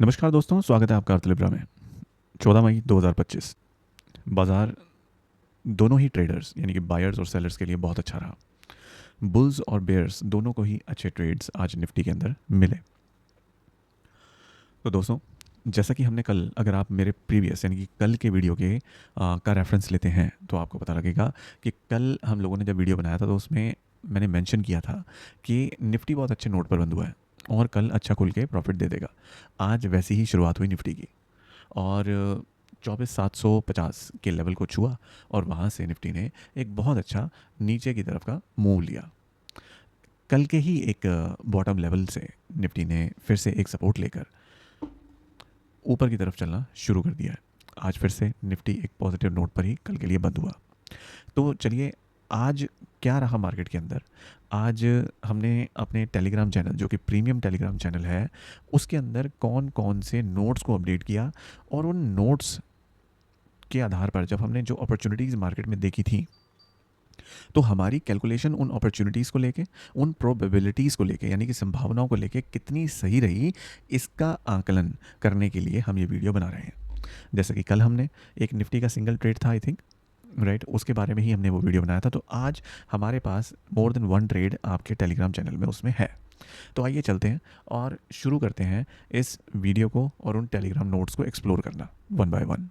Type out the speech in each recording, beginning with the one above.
नमस्कार दोस्तों, स्वागत है आपका अर्थलिब्रा में। 14 मई 2025। बाजार दोनों ही ट्रेडर्स यानी कि बायर्स और सेलर्स के लिए बहुत अच्छा रहा। बुल्स और बेयर्स दोनों को ही अच्छे ट्रेड्स आज निफ्टी के अंदर मिले। तो दोस्तों, जैसा कि हमने कल, अगर आप मेरे प्रीवियस यानी कि कल के वीडियो का रेफरेंस लेते हैं तो आपको पता लगेगा कि कल हम लोगों ने जब वीडियो बनाया था तो उसमें मैंने मेंशन किया था कि निफ्टी बहुत अच्छे नोट पर बंद हुआ है और कल अच्छा खुल के प्रॉफिट दे देगा। आज वैसी ही शुरुआत हुई निफ्टी की और 24,750 के लेवल को छुआ और वहाँ से निफ्टी ने एक बहुत अच्छा नीचे की तरफ का मूव लिया। कल के ही एक बॉटम लेवल से निफ्टी ने फिर से एक सपोर्ट लेकर ऊपर की तरफ चलना शुरू कर दिया है। आज फिर से निफ्टी एक पॉजिटिव नोट पर ही कल के लिए बंद हुआ। तो चलिए, आज क्या रहा मार्केट के अंदर। आज हमने अपने टेलीग्राम चैनल, जो कि प्रीमियम टेलीग्राम चैनल है, उसके अंदर कौन कौन से नोट्स को अपडेट किया और उन नोट्स के आधार पर जब हमने जो अपॉर्चुनिटीज़ मार्केट में देखी थी तो हमारी कैलकुलेशन उन अपॉर्चुनिटीज़ को लेके, उन प्रोबेबिलिटीज़ को लेके यानी कि संभावनाओं को लेके कितनी सही रही, इसका आकलन करने के लिए हम ये वीडियो बना रहे हैं। जैसे कि कल हमने एक निफ्टी का सिंगल ट्रेड था, आई थिंक, राइट, उसके बारे में ही हमने वो वीडियो बनाया था। तो आज हमारे पास मोर देन वन ट्रेड आपके टेलीग्राम चैनल में उसमें है। तो आइए चलते हैं और शुरू करते हैं इस वीडियो को और उन टेलीग्राम नोट्स को एक्सप्लोर करना वन बाय वन।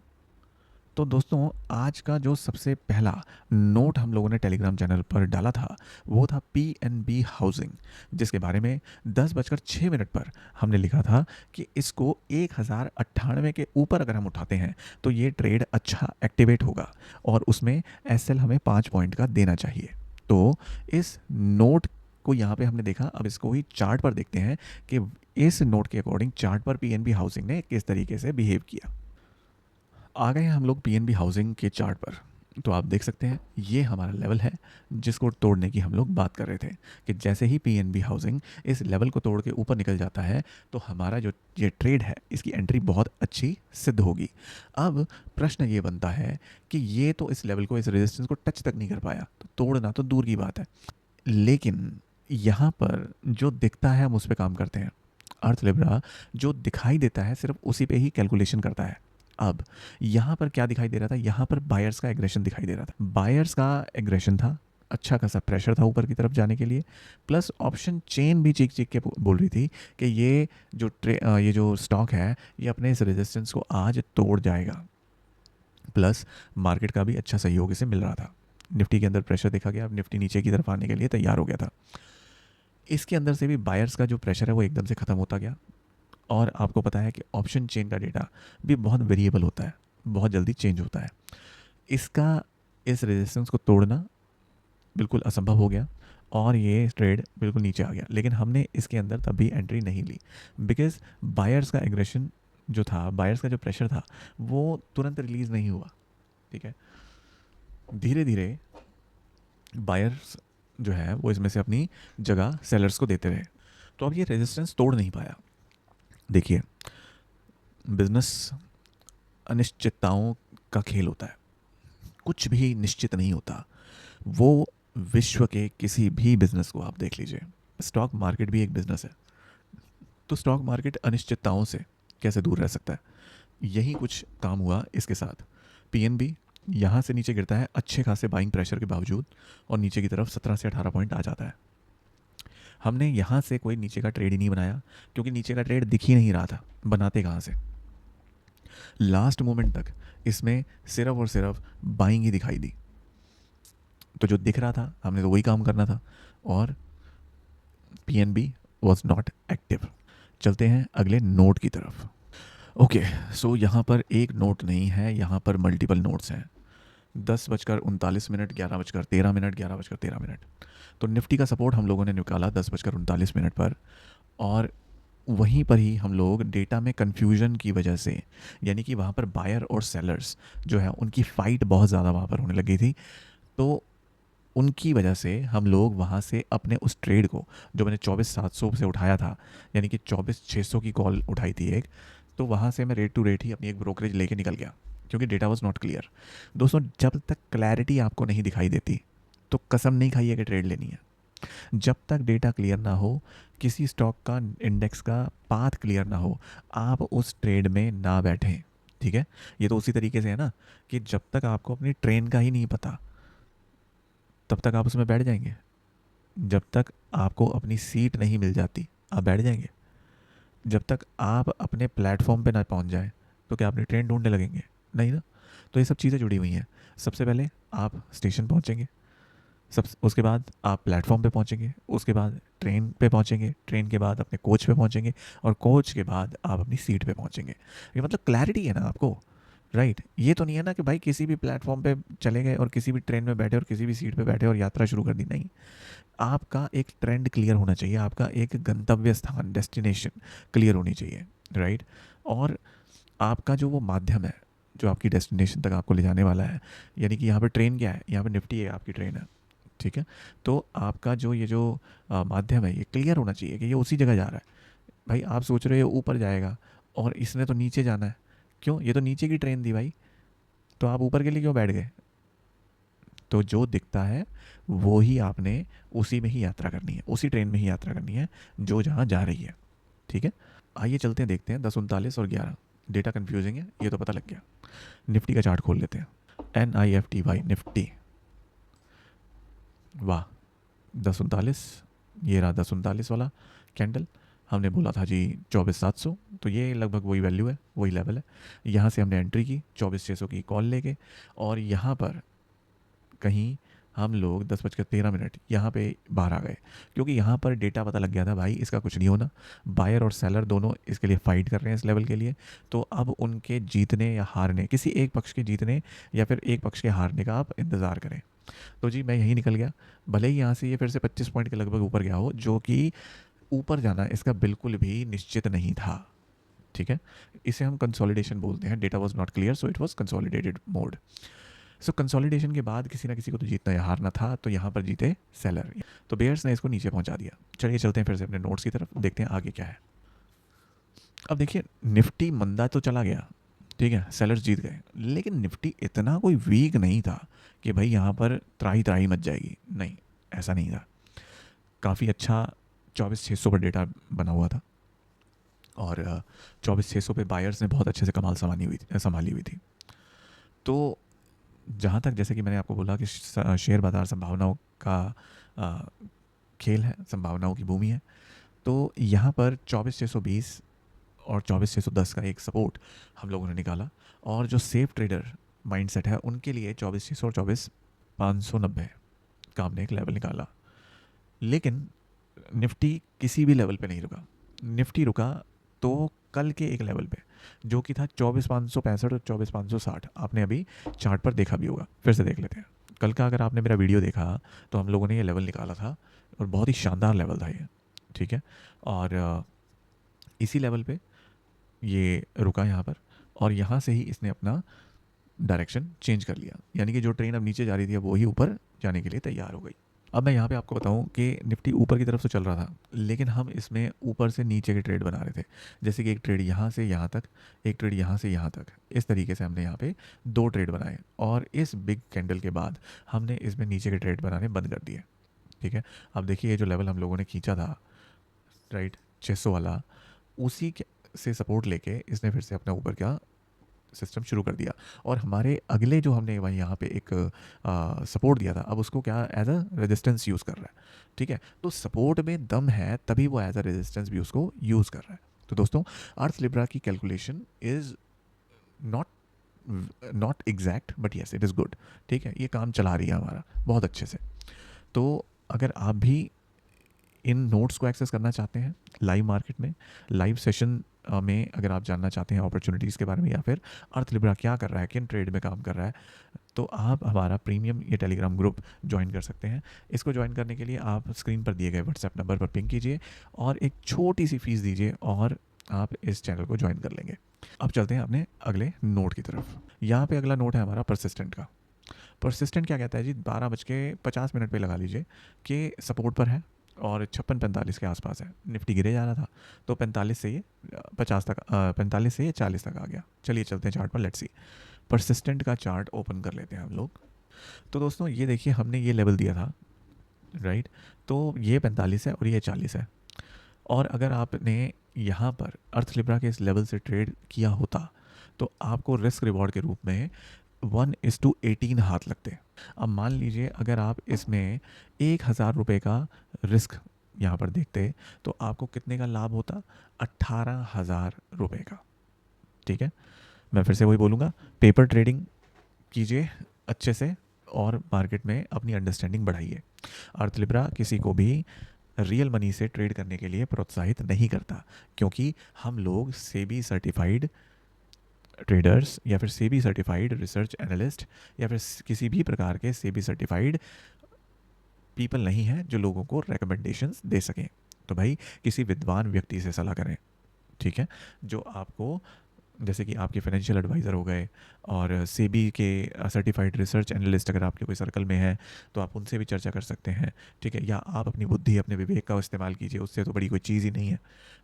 तो दोस्तों, आज का जो सबसे पहला नोट हम लोगों ने टेलीग्राम चैनल पर डाला था वो था पीएनबी हाउसिंग, जिसके बारे में 10:06 पर हमने लिखा था कि इसको 1098 के ऊपर अगर हम उठाते हैं तो ये ट्रेड अच्छा एक्टिवेट होगा और उसमें एसएल हमें 5 पॉइंट का देना चाहिए। तो इस नोट को यहाँ पे हमने देखा। अब इसको ही चार्ट पर देखते हैं कि इस नोट के अकॉर्डिंग चार्ट पर पीएनबी हाउसिंग ने किस तरीके से बिहेव किया। आ गए हैं हम लोग पीएनबी हाउसिंग के चार्ट पर। तो आप देख सकते हैं ये हमारा लेवल है जिसको तोड़ने की हम लोग बात कर रहे थे कि जैसे ही पीएनबी हाउसिंग इस लेवल को तोड़ के ऊपर निकल जाता है तो हमारा जो ये ट्रेड है इसकी एंट्री बहुत अच्छी सिद्ध होगी। अब प्रश्न ये बनता है कि ये तो इस लेवल को, इस रेजिस्टेंस को टच तक नहीं कर पाया, तो तोड़ना तो दूर की बात है। लेकिन यहाँ पर जो दिखता है हम उस पर काम करते हैं। अर्थ लिब्रा जो दिखाई देता है सिर्फ उसी पे ही कैलकुलेशन करता है। अब यहाँ पर क्या दिखाई दे रहा था, यहाँ पर बायर्स का एग्रेशन दिखाई दे रहा था। बायर्स का एग्रेशन था, अच्छा खासा प्रेशर था ऊपर की तरफ जाने के लिए, प्लस ऑप्शन चेन भी चीख चीख के बोल रही थी कि ये जो स्टॉक है ये अपने इस रेजिस्टेंस को आज तोड़ जाएगा। प्लस मार्केट का भी अच्छा सहयोग इसे मिल रहा था। निफ्टी के अंदर प्रेशर देखा गया, अब निफ्टी नीचे की तरफ आने के लिए तैयार हो गया था। इसके अंदर से भी बायर्स का जो प्रेशर है वो एकदम से ख़त्म होता गया। और आपको पता है कि ऑप्शन चेन का डेटा भी बहुत वेरिएबल होता है, बहुत जल्दी चेंज होता है। इसका इस रेजिस्टेंस को तोड़ना बिल्कुल असंभव हो गया और ये ट्रेड बिल्कुल नीचे आ गया। लेकिन हमने इसके अंदर तब भी एंट्री नहीं ली बिकॉज बायर्स का एग्रेशन जो था, बायर्स का जो प्रेशर था, वो तुरंत रिलीज़ नहीं हुआ। ठीक है, धीरे धीरे बायर्स जो है वो इसमें से अपनी जगह सेलर्स को देते रहे। तो अब ये रेजिस्टेंस तोड़ नहीं पाया। देखिए, बिजनेस अनिश्चितताओं का खेल होता है, कुछ भी निश्चित नहीं होता। वो विश्व के किसी भी बिजनेस को आप देख लीजिए, स्टॉक मार्केट भी एक बिजनेस है। तो स्टॉक मार्केट अनिश्चितताओं से कैसे दूर रह सकता है? यही कुछ काम हुआ इसके साथ। पीएनबी यहाँ से नीचे गिरता है अच्छे खासे बाइंग प्रेशर के बावजूद और नीचे की तरफ 17 से 18 पॉइंट आ जाता है। हमने यहाँ से कोई नीचे का ट्रेड ही नहीं बनाया क्योंकि नीचे का ट्रेड दिख ही नहीं रहा था, बनाते कहाँ से। लास्ट मोमेंट तक इसमें सिर्फ और सिर्फ बाइंग ही दिखाई दी। तो जो दिख रहा था हमने तो वही काम करना था और पीएनबी वॉज नॉट एक्टिव। चलते हैं अगले नोट की तरफ। ओके, सो यहाँ पर एक नोट नहीं है, यहाँ पर मल्टीपल नोट्स हैं। 10:39, 11:13, 11:13। तो निफ्टी का सपोर्ट हम लोगों ने निकाला 10:39 पर और वहीं पर ही हम लोग डेटा में कन्फ्यूजन की वजह से, यानी कि वहाँ पर बायर और सेलर्स जो है उनकी फ़ाइट बहुत ज़्यादा वहाँ पर होने लगी थी। तो उनकी वजह से हम लोग वहाँ से अपने उस ट्रेड को, जो मैंने 24,700 से उठाया था, यानी कि 24,600 की कॉल उठाई थी एक, तो वहाँ से मैं रेट टू रेट ही अपनी एक ब्रोकरेज लेके निकल गया क्योंकि डेटा वॉज नॉट क्लियर। दोस्तों, जब तक क्लैरिटी आपको नहीं दिखाई देती तो कसम नहीं खाइए कि ट्रेड लेनी है। जब तक डेटा क्लियर ना हो किसी स्टॉक का इंडेक्स का पाथ क्लियर ना हो, आप उस ट्रेड में ना बैठें। ठीक है, ये तो उसी तरीके से है ना कि जब तक आपको अपनी ट्रेन का ही नहीं पता तब तक आप उसमें बैठ जाएंगे। जब तक आपको अपनी सीट नहीं मिल जाती आप बैठ जाएंगे। जब तक आप अपने प्लेटफॉर्म पे ना पहुंच जाएं तो क्या अपनी ट्रेन ढूंढने लगेंगे? नहीं ना। तो ये सब चीज़ें जुड़ी हुई हैं। सबसे पहले आप स्टेशन पहुंचेंगे, सब उसके बाद आप प्लेटफॉर्म पे पहुंचेंगे, उसके बाद ट्रेन पे पहुंचेंगे, ट्रेन के बाद अपने कोच पे पहुंचेंगे, और कोच के बाद आप अपनी सीट पे पहुंचेंगे। ये मतलब क्लैरिटी है ना आपको, राइट? ये तो नहीं है ना कि भाई किसी भी प्लेटफॉर्म पे चले गए और किसी भी ट्रेन में बैठे और किसी भी सीट पे बैठे और यात्रा शुरू कर दी। नहीं, आपका एक ट्रेंड क्लियर होना चाहिए, आपका एक गंतव्य स्थान डेस्टिनेशन क्लियर होनी चाहिए, राइट? और आपका जो वो माध्यम है जो आपकी डेस्टिनेशन तक आपको ले जाने वाला है, यानी कि यहाँ पे ट्रेन क्या है, यहाँ पे निफ्टी है, आपकी ट्रेन है। ठीक है, तो आपका जो ये जो माध्यम है ये क्लियर होना चाहिए कि ये उसी जगह जा रहा है। भाई आप सोच रहे हो ऊपर जाएगा और इसने तो नीचे जाना है, क्यों? ये तो नीचे की ट्रेन थी भाई, तो आप ऊपर के लिए क्यों बैठ गए? तो जो दिखता है वो ही आपने उसी में ही यात्रा करनी है, उसी ट्रेन में ही यात्रा करनी है जो जहाँ जा रही है। ठीक है, आइए चलते हैं, देखते हैं 10, 39 और 11। डेटा कन्फ्यूजिंग है ये तो पता लग गया। निफ्टी का चार्ट खोल लेते हैं। NIFTY निफ्टी, वाह, 10, 39, ये रहा 10, 39 वाला कैंडल। हमने बोला था जी 24,700, तो ये लगभग वही वैल्यू है, वही लेवल है। यहाँ से हमने एंट्री की 24,600 की कॉल लेके, और यहाँ पर कहीं हम लोग 10:13 यहाँ पे बाहर आ गए, क्योंकि यहाँ पर डेटा पता लग गया था भाई इसका कुछ नहीं होना। बायर और सेलर दोनों इसके लिए फाइट कर रहे हैं इस लेवल के लिए, तो अब उनके जीतने या हारने, किसी एक पक्ष के जीतने या फिर एक पक्ष के हारने का आप इंतज़ार करें। तो जी मैं यहीं निकल गया, भले ही यहाँ से ये फिर से 25 पॉइंट के लगभग ऊपर गया हो, जो कि ऊपर जाना इसका बिल्कुल भी निश्चित नहीं था। ठीक है, इसे हम कंसोलिडेशन बोलते हैं। Data was not clear so it was consolidated mode. So consolidation के बाद किसी ना किसी को तो जीतना या हारना था, तो यहाँ पर जीते सेलर, तो बेयर्स ने इसको नीचे पहुँचा दिया। चलिए चलते हैं फिर से अपने नोट्स की तरफ, देखते हैं आगे क्या है। अब देखिए निफ्टी मंदा तो चला गया, ठीक है, सेलर्स जीत गए, लेकिन निफ्टी इतना कोई वीक नहीं था कि भाई यहाँ पर त्राही त्राही मच जाएगी। नहीं, ऐसा नहीं था। काफ़ी अच्छा 24,600 पर डेटा बना हुआ था, और 24,600 पे बायर्स ने बहुत अच्छे से कमाल संभाली हुई थी। तो जहाँ तक, जैसे कि मैंने आपको बोला कि शेयर बाज़ार संभावनाओं का अ, खेल है, संभावनाओं की भूमि है, तो यहाँ पर 24,620 और 24,610 का एक सपोर्ट हम लोगों ने निकाला, और जो सेफ ट्रेडर माइंडसेट है उनके लिए 24,600 और 24,590 का हमने एक लेवल निकाला। लेकिन निफ्टी किसी भी लेवल पे नहीं रुका। निफ्टी रुका तो कल के एक लेवल पे, जो कि था 24,565 और 24,560। आपने अभी चार्ट पर देखा भी होगा, फिर से देख लेते हैं। कल का अगर आपने मेरा वीडियो देखा तो हम लोगों ने ये लेवल निकाला था, और बहुत ही शानदार लेवल था ये। ठीक है, और इसी लेवल पे ये रुका यहाँ पर, और यहाँ से ही इसने अपना डायरेक्शन चेंज कर लिया, यानी कि जो ट्रेन अब नीचे जा रही थी वो ही ऊपर जाने के लिए तैयार हो गई। अब मैं यहाँ पे आपको बताऊँ कि निफ्टी ऊपर की तरफ से चल रहा था, लेकिन हम इसमें ऊपर से नीचे के ट्रेड बना रहे थे। जैसे कि एक ट्रेड यहाँ से यहाँ तक, एक ट्रेड यहाँ से यहाँ तक, इस तरीके से हमने यहाँ पे 2 ट्रेड बनाए, और इस बिग कैंडल के बाद हमने इसमें नीचे के ट्रेड बनाने बंद कर दिए। ठीक है, अब देखिए ये जो लेवल हम लोगों ने खींचा था, राइट, 600 वाला, उसी से सपोर्ट लेके इसने फिर से अपना ऊपर का सिस्टम शुरू कर दिया, और हमारे अगले जो हमने वहीं यहाँ पे एक सपोर्ट दिया था, अब उसको क्या एज अ रेजिस्टेंस यूज़ कर रहा है। ठीक है, तो सपोर्ट में दम है तभी वो एज अ रेजिस्टेंस भी उसको यूज़ कर रहा है। तो दोस्तों, अर्थ लिब्रा की calculation is not not exact, but yes it is good. ठीक है, ये काम चला रही है हमारा बहुत अच्छे से। तो अगर आप भी इन नोट्स को एक्सेस करना चाहते हैं लाइव मार्केट में, लाइव सेशन में अगर आप जानना चाहते हैं अपॉर्चुनिटीज़ के बारे में, या फिर अर्थ लिब्रा क्या कर रहा है, किन ट्रेड में काम कर रहा है, तो आप हमारा प्रीमियम ये टेलीग्राम ग्रुप ज्वाइन कर सकते हैं। इसको ज्वाइन करने के लिए आप स्क्रीन पर दिए गए व्हाट्सएप नंबर पर पिंग कीजिए और एक छोटी सी फीस दीजिए, और आप इस चैनल को ज्वाइन कर लेंगे। अब चलते हैं अपने अगले नोट की तरफ। यहाँ पे अगला नोट है हमारा परसिस्टेंट का। परसिस्टेंट क्या कहता है जी, 12:50 पे लगा लीजिए कि सपोर्ट पर है, और 56-45 के आसपास है। निफ्टी गिरे जा रहा था, तो 45 से ये 50 तक, 45 से ये 40 तक आ गया। चलिए चलते हैं चार्ट पर, लेट्स सी। परसिस्टेंट का चार्ट ओपन कर लेते हैं हम लोग। तो दोस्तों ये देखिए, हमने ये लेवल दिया था, राइट, तो ये 45 है और ये 40 है। और अगर आपने यहाँ पर अर्थ लिब्रा के इस लेवल से ट्रेड किया होता तो आपको रिस्क रिवॉर्ड के रूप में 1:18 हाथ लगते। अब मान लीजिए अगर आप इसमें 1,000 रुपये का रिस्क यहाँ पर देखते तो आपको कितने का लाभ होता? 18,000 रुपये का। ठीक है, मैं फिर से वही बोलूँगा, पेपर ट्रेडिंग कीजिए अच्छे से और मार्केट में अपनी अंडरस्टैंडिंग बढ़ाइए। अर्थ लिब्रा किसी को भी रियल मनी से ट्रेड करने के लिए प्रोत्साहित नहीं करता, क्योंकि हम लोग सेबी सर्टिफाइड ट्रेडर्स या फिर सेबी सर्टिफाइड रिसर्च एनालिस्ट या फिर किसी भी प्रकार के सेबी सर्टिफाइड पीपल नहीं हैं जो लोगों को रिकमेंडेशंस दे सकें। तो भाई किसी विद्वान व्यक्ति से सलाह करें, ठीक है, जो आपको, जैसे कि आपके फाइनेंशियल एडवाइज़र हो गए और सेबी के सर्टिफाइड रिसर्च एनालिस्ट अगर आपके कोई सर्कल में है तो आप उनसे भी चर्चा कर सकते हैं। ठीक है, या आप अपनी बुद्धि अपने विवेक का इस्तेमाल कीजिए, उससे तो बड़ी कोई चीज़ ही नहीं है,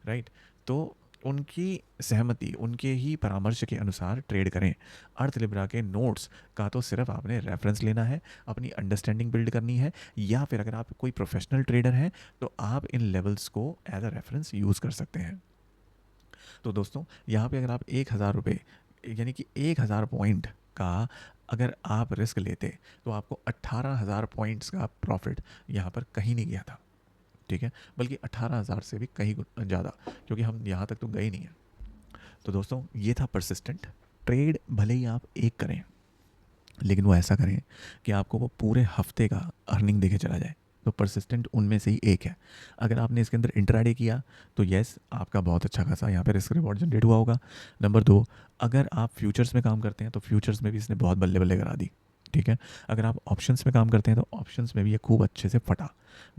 राइट। तो उनकी सहमति, उनके ही परामर्श के अनुसार ट्रेड करें। अर्थ लिब्रा के नोट्स का तो सिर्फ आपने रेफरेंस लेना है, अपनी अंडरस्टैंडिंग बिल्ड करनी है, या फिर अगर आप कोई प्रोफेशनल ट्रेडर हैं तो आप इन लेवल्स को एज अ रेफरेंस यूज़ कर सकते हैं। तो दोस्तों यहाँ पे अगर आप 1,000 रुपये यानी कि 1,000 पॉइंट का अगर आप रिस्क लेते तो आपको 18,000 पॉइंट्स का प्रॉफिट यहाँ पर कहीं नहीं गया था। ठीक है, बल्कि 18,000 से भी कहीं ज़्यादा, क्योंकि हम यहाँ तक तो गए नहीं हैं। तो दोस्तों ये था परसिस्टेंट ट्रेड। भले ही आप एक करें लेकिन वो ऐसा करें कि आपको वो पूरे हफ्ते का अर्निंग देके चला जाए। तो परसिस्टेंट उनमें से ही एक है। अगर आपने इसके अंदर इंट्राडे किया तो येस आपका बहुत अच्छा खासा यहाँ पे रिस्क रिवॉर्ड जनरेट हुआ होगा। नंबर 2, अगर आप फ्यूचर्स में काम करते हैं तो फ्यूचर्स में भी इसने बहुत बल्ले बल्ले करा दी। ठीक है, अगर आप ऑप्शंस में काम करते हैं तो ऑप्शंस में भी ये खूब अच्छे से फटा।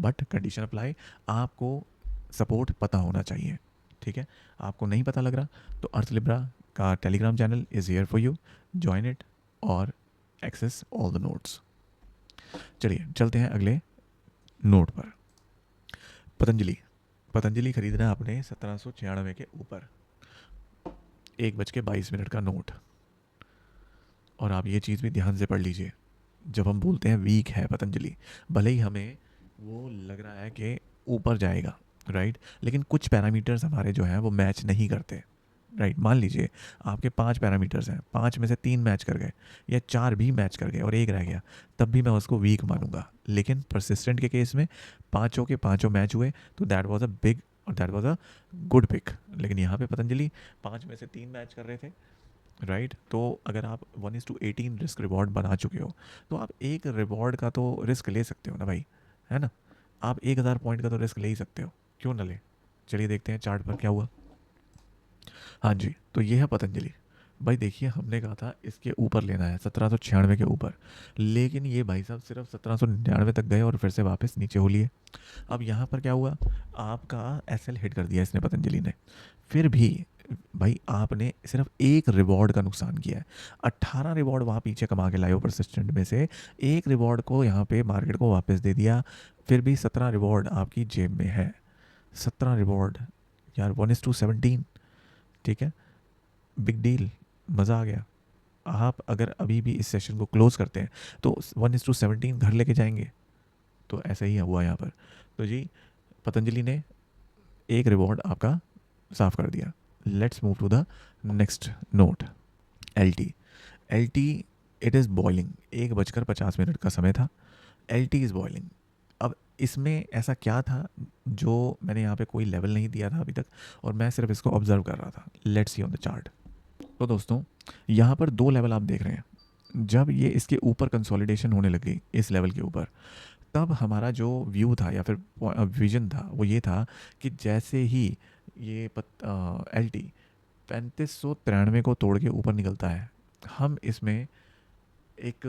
बट कंडीशन अप्लाई, आपको सपोर्ट पता होना चाहिए। ठीक है, आपको नहीं पता लग रहा तो अर्थ लिब्रा का Telegram channel is here for you, join it और एक्सेस ऑल द नोट्स। चलिए चलते हैं अगले नोट पर। पतंजलि, पतंजलि खरीदना आपने 1796 के ऊपर, 1:22 का नोट। और आप ये चीज़ भी ध्यान से पढ़ लीजिए, जब हम बोलते हैं वीक है पतंजलि, भले ही हमें वो लग रहा है कि ऊपर जाएगा, राइट, लेकिन कुछ पैरामीटर्स हमारे जो हैं वो मैच नहीं करते, राइट। मान लीजिए आपके 5 पैरामीटर्स हैं, 5 में से 3 मैच कर गए या 4 भी मैच कर गए और एक रह गया, तब भी मैं उसको वीक मानूंगा। लेकिन परसिस्टेंट के केस में पाँचों के पाँचों मैच हुए तो दैट वाज अ बिग और that was a good pick. लेकिन यहाँ पे पतंजलि 5 में से 3 मैच कर रहे थे, राइट। तो अगर आप 1:18 रिस्क रिवॉर्ड बना चुके हो तो आप एक रिवॉर्ड का तो रिस्क ले सकते हो ना भाई, है ना। आप 1,000 पॉइंट का तो रिस्क ले ही सकते हो, क्यों ना ले। चलिए देखते हैं चार्ट पर क्या हुआ। हाँ जी, तो ये है पतंजलि। भाई देखिए हमने कहा था इसके ऊपर लेना है 1796 के ऊपर, लेकिन ये भाई साहब सिर्फ 1799 तक गए और फिर से वापस नीचे हो लिए। अब यहाँ पर क्या हुआ, आपका एसएल हिट कर दिया इसने, पतंजलि ने। फिर भी भाई आपने सिर्फ एक रिवॉर्ड का नुकसान किया है। 18 रिवॉर्ड वहाँ पीछे कमा के लाए हो परसिस्टेंट में से, एक रिवॉर्ड को यहाँ पे मार्केट को वापस दे दिया, फिर भी 17 रिवॉर्ड आपकी जेब में है। 17 रिवॉर्ड यार, 1:17। ठीक है, बिग डील, मज़ा आ गया। आप अगर अभी भी इस सेशन को क्लोज करते हैं तो 1:17 घर लेके जाएंगे। तो ऐसा ही हुआ यहाँ पर। तो जी पतंजलि ने एक रिवॉर्ड आपका साफ कर दिया। Let's move to the next note, L T. L T, it is boiling. 1:50 का समय था, एल टी इज़ बॉइलिंग। अब इसमें ऐसा क्या था जो मैंने यहाँ पे कोई लेवल नहीं दिया था अभी तक और मैं सिर्फ इसको ऑब्जर्व कर रहा था। Let's see on the chart. तो दोस्तों यहाँ पर 2 लेवल आप देख रहे हैं। जब ये इसके ऊपर कंसोलिडेशन होने लगी इस लेवल के ऊपर, तब हमारा जो व्यू था या फिर विजन था वो ये था कि जैसे ही ये एल टी 3593 को तोड़ के ऊपर निकलता है, हम इसमें एक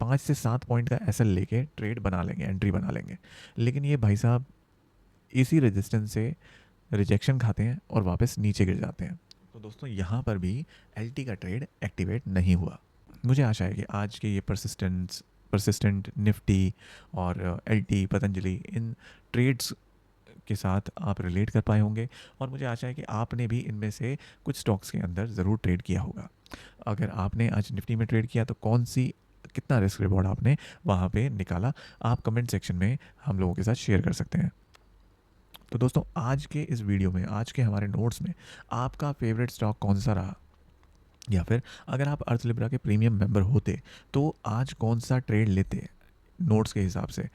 5 से 7 पॉइंट का एसएल लेके ट्रेड बना लेंगे, एंट्री बना लेंगे। लेकिन ये भाई साहब इसी रेजिस्टेंस से रिजेक्शन खाते हैं और वापस नीचे गिर जाते हैं। तो दोस्तों यहाँ पर भी एलटी का ट्रेड एक्टिवेट नहीं हुआ। मुझे आशा है कि आज के ये परसिस्टेंट निफ्टी और एलटी पतंजलि इन ट्रेड्स के साथ आप रिलेट कर पाए होंगे और मुझे आशा है कि आपने भी इनमें से कुछ स्टॉक्स के अंदर ज़रूर ट्रेड किया होगा। अगर आपने आज निफ्टी में ट्रेड किया तो कौन सी, कितना रिस्क रिवॉर्ड आपने वहाँ पे निकाला, आप कमेंट सेक्शन में हम लोगों के साथ शेयर कर सकते हैं। तो दोस्तों आज के इस वीडियो में, आज के हमारे नोट्स में आपका फेवरेट स्टॉक कौन सा रहा, या फिर अगर आप अर्थ लिब्रा के प्रीमियम मेंबर होते तो आज कौन सा ट्रेड लेते नोट्स के हिसाब से,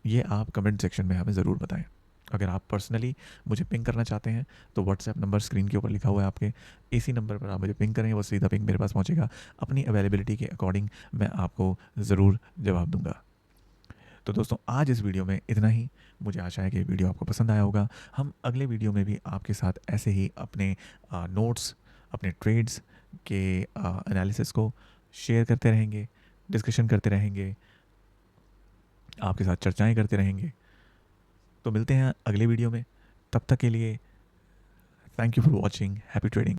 ये आप कमेंट सेक्शन में हमें ज़रूर बताएं। अगर आप पर्सनली मुझे पिंग करना चाहते हैं तो व्हाट्सएप नंबर स्क्रीन के ऊपर लिखा हुआ है आपके, इसी नंबर पर आप मुझे पिंग करें, वो सीधा पिंग मेरे पास पहुंचेगा। अपनी अवेलेबिलिटी के अकॉर्डिंग मैं आपको ज़रूर जवाब दूंगा। तो दोस्तों आज इस वीडियो में इतना ही। मुझे आशा है कि वीडियो आपको पसंद आया होगा। हम अगले वीडियो में भी आपके साथ ऐसे ही अपने नोट्स, अपने ट्रेड्स के एनालिसिस को शेयर करते रहेंगे, डिस्कशन करते रहेंगे, आपके साथ चर्चाएं करते रहेंगे। तो मिलते हैं अगले वीडियो में। तब तक के लिए thank you for watching. Happy trading.